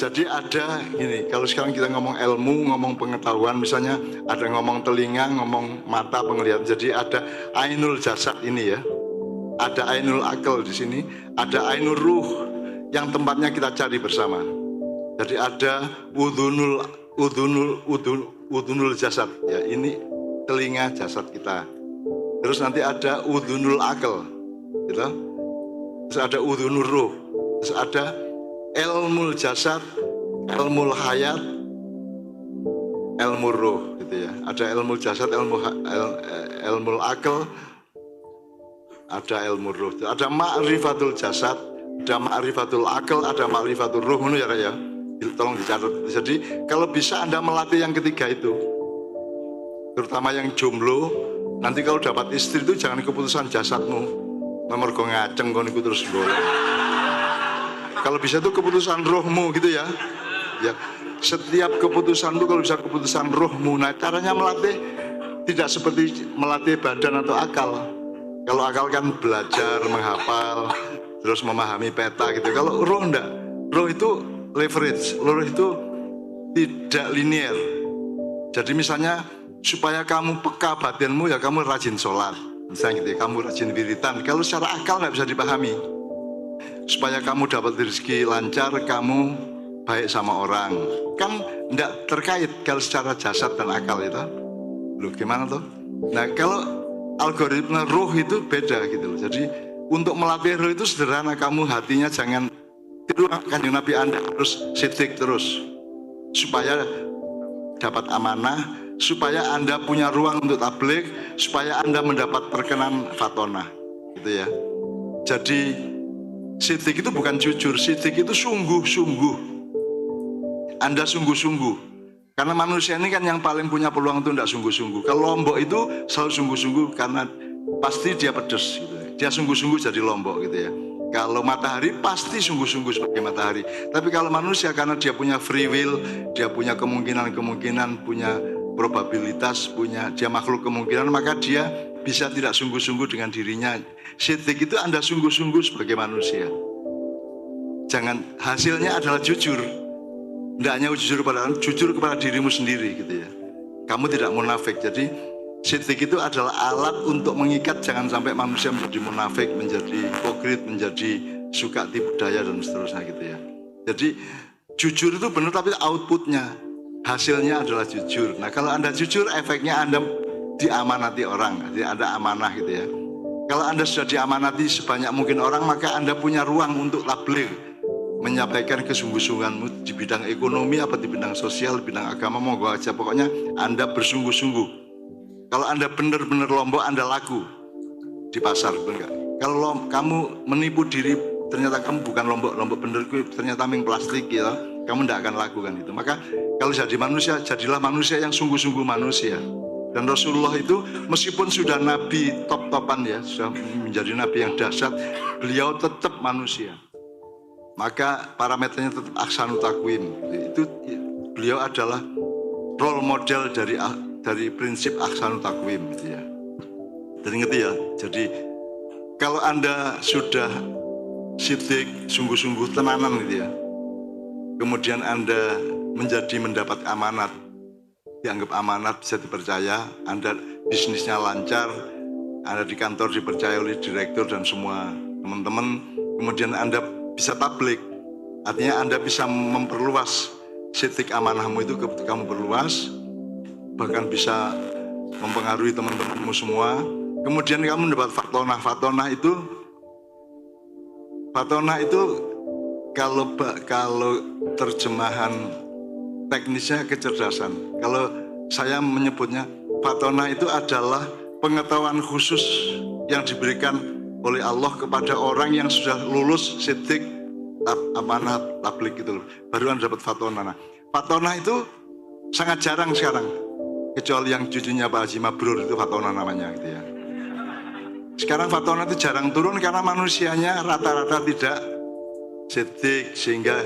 Jadi ada gini, kalau sekarang kita ngomong ilmu, ngomong pengetahuan, misalnya ada ngomong telinga, ngomong mata penglihatan. Jadi ada ainul jasad ini ya, ada ainul akal di sini, ada ainul ruh yang tempatnya kita cari bersama. Jadi ada udhunul jasad ya, ini telinga jasad kita. Terus nanti ada udhunul akal, gitu. Terus ada udhunul ruh, terus ada ilmu jasad, ilmu hayat, ilmu ruh, gitu ya. Ada ilmu jasad, ilmu akal, ada ilmu ruh. Ada ma'rifatul jasad, ada ma'rifatul akal, ada ma'rifatul ruh, ya Kak ya. Tolong dicatat. Jadi kalau bisa Anda melatih yang ketiga itu, terutama yang jomblo, nanti kalau dapat istri itu jangan keputusan jasadmu, nomor go ngaceng kon iku terus golek. Kalau bisa itu keputusan rohmu gitu ya. Ya, setiap keputusan itu kalau bisa keputusan rohmu. Nah, caranya melatih tidak seperti melatih badan atau akal. Kalau akal kan belajar, menghafal, terus memahami peta gitu. Kalau roh enggak. Roh itu leverage. Roh itu tidak linear. Jadi misalnya supaya kamu peka batinmu ya kamu rajin sholat. Misalnya gitu ya, kamu rajin wiritan. Kalau secara akal nggak bisa dipahami. Supaya kamu dapat rezeki lancar, kamu baik sama orang, kan tidak terkait kalau secara jasad dan akal itu. Loh gimana tuh? Nah kalau algoritma roh itu beda gitu. Jadi untuk melatih roh itu sederhana, kamu hatinya jangan tiru kanjeng Nabi Anda terus sidik terus, supaya dapat amanah, supaya Anda punya ruang untuk tabligh, supaya Anda mendapat perkenan fatonah, gitu ya. Jadi sidik itu bukan jujur, sidik itu sungguh-sungguh. Anda sungguh-sungguh. Karena manusia ini kan yang paling punya peluang itu tidak sungguh-sungguh. Kalau lombok itu selalu sungguh-sungguh karena pasti dia pedes gitu. Dia sungguh-sungguh jadi lombok gitu ya. Kalau matahari pasti sungguh-sungguh sebagai matahari. Tapi kalau manusia karena dia punya free will, dia punya kemungkinan-kemungkinan, punya probabilitas, dia makhluk kemungkinan, maka dia bisa tidak sungguh-sungguh dengan dirinya. Sidik itu Anda sungguh-sungguh sebagai manusia. Jangan, hasilnya adalah jujur. Tidak hanya jujur kepada dirimu sendiri gitu ya. Kamu tidak munafik. Jadi sidik itu adalah alat untuk mengikat, jangan sampai manusia menjadi munafik, menjadi hipokrit, menjadi suka tipu daya dan seterusnya gitu ya. Jadi jujur itu benar, tapi outputnya, hasilnya adalah jujur. Nah kalau Anda jujur, efeknya Anda diamanati orang, jadi ada amanah gitu ya. Kalau Anda sudah diamanati sebanyak mungkin orang, maka Anda punya ruang untuk tabligh, menyampaikan kesungguh-sungguhanmu di bidang ekonomi, apa di bidang sosial, di bidang agama, monggo aja. Pokoknya Anda bersungguh-sungguh. Kalau Anda benar-benar lombok, Anda laku di pasar, benar nggak? Kalau kamu menipu diri, ternyata kamu bukan lombok bener, ternyata ming plastik ya, kamu tidak akan laku kan itu. Maka kalau jadi manusia, jadilah manusia yang sungguh-sungguh manusia. Dan Rasulullah itu meskipun sudah nabi top-topan ya, sudah menjadi nabi yang dahsyat, beliau tetap manusia. Maka parameternya tetap ahsanut taqwim. Itu beliau adalah role model dari prinsip ahsanut taqwim gitu ya. Jadi ngerti ya. Jadi kalau Anda sudah sidik, sungguh-sungguh tenanan gitu ya, kemudian Anda mendapat amanat, dianggap amanat, bisa dipercaya, Anda bisnisnya lancar, Anda di kantor dipercaya oleh direktur dan semua teman-teman, kemudian Anda bisa tabligh, artinya Anda bisa memperluas sidik amanahmu itu, kamu berluas, bahkan bisa mempengaruhi teman-temanmu semua. Kemudian kamu mendapat fatonah. Fatonah itu kalau terjemahan teknisnya kecerdasan. Kalau saya menyebutnya fatonah itu adalah pengetahuan khusus yang diberikan oleh Allah kepada orang yang sudah lulus sidik amanah tabligh gitu loh. Baru Anda dapat fatonah. Nah, fatonah itu sangat jarang sekarang. Kecuali yang cucunya Pak Haji Mabrur itu fatonah namanya gitu ya. Sekarang fatonah itu jarang turun karena manusianya rata-rata tidak sidik sehingga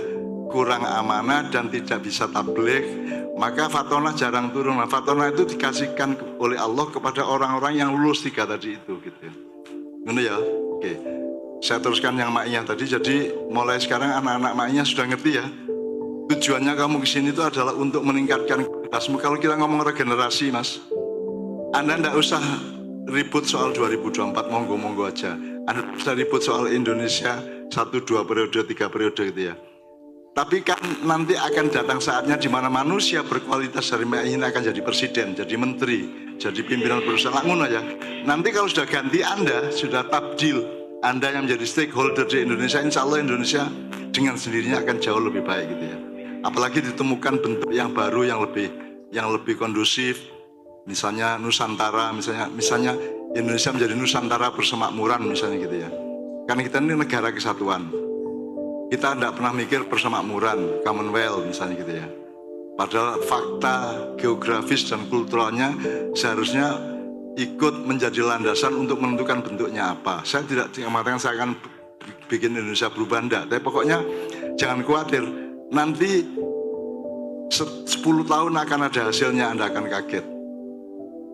kurang amanah dan tidak bisa tabligh, maka fatonah jarang turun. Nah, fatonah itu dikasihkan oleh Allah kepada orang-orang yang lulus 3 tadi itu gitu. Ini ya. Oke. Saya teruskan yang maknya tadi. Jadi mulai sekarang anak-anak maknya sudah ngerti ya. Tujuannya kamu kesini itu adalah untuk meningkatkan kualitasmu. Kalau kita ngomong regenerasi, Mas, Anda tidak usah ribut soal 2024, monggo-monggo aja. Anda bisa ribut soal Indonesia 1, 2 periode, 3 periode gitu ya. Tapi kan nanti akan datang saatnya di mana manusia berkualitas dari ini akan jadi presiden, jadi menteri, jadi pimpinan perusahaan. Langun aja. Nanti kalau sudah ganti Anda, sudah tabdil, Anda yang menjadi stakeholder di Indonesia, insya Allah Indonesia dengan sendirinya akan jauh lebih baik gitu ya. Apalagi ditemukan bentuk yang baru yang lebih kondusif, misalnya Nusantara, misalnya Indonesia menjadi Nusantara persemakmuran misalnya gitu ya. Karena kita ini negara kesatuan. Kita tidak pernah mikir persemakmuran, Commonwealth misalnya gitu ya. Padahal fakta geografis dan kulturalnya seharusnya ikut menjadi landasan untuk menentukan bentuknya apa. Saya tidak mengatakan saya akan bikin Indonesia berubah, enggak. Tapi pokoknya jangan khawatir. Nanti 10 tahun akan ada hasilnya, Anda akan kaget.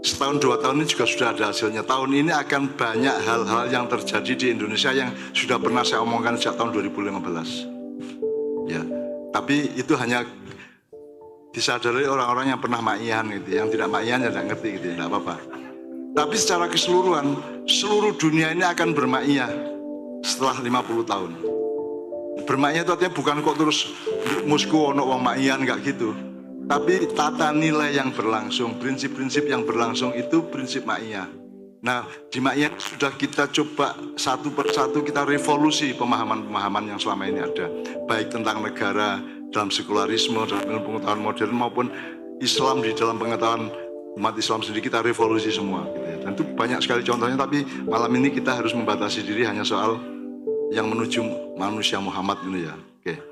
Setahun 2 tahun ini juga sudah ada hasilnya. Tahun ini akan banyak hal-hal yang terjadi di Indonesia yang sudah pernah saya omongkan sejak tahun 2015. Ya, tapi itu hanya disadari orang-orang yang pernah ma'ian gitu. Yang tidak ma'ian ya tidak ngerti gitu, tidak apa-apa. Tapi secara keseluruhan, seluruh dunia ini akan berma'iyah setelah 50 tahun. Berma'iyah itu artinya bukan kok terus musku ono wong ma'ian, enggak gitu. Tapi tata nilai yang berlangsung, prinsip-prinsip yang berlangsung itu prinsip ma'iyah. Nah, di ma'iyah sudah kita coba satu persatu kita revolusi pemahaman-pemahaman yang selama ini ada. Baik tentang negara dalam sekularisme, dalam ilmu pengetahuan modern maupun Islam di dalam pengetahuan umat Islam sendiri kita revolusi semua. Gitu ya. Dan itu banyak sekali contohnya, tapi malam ini kita harus membatasi diri hanya soal yang menuju manusia Muhammad ini ya. Oke.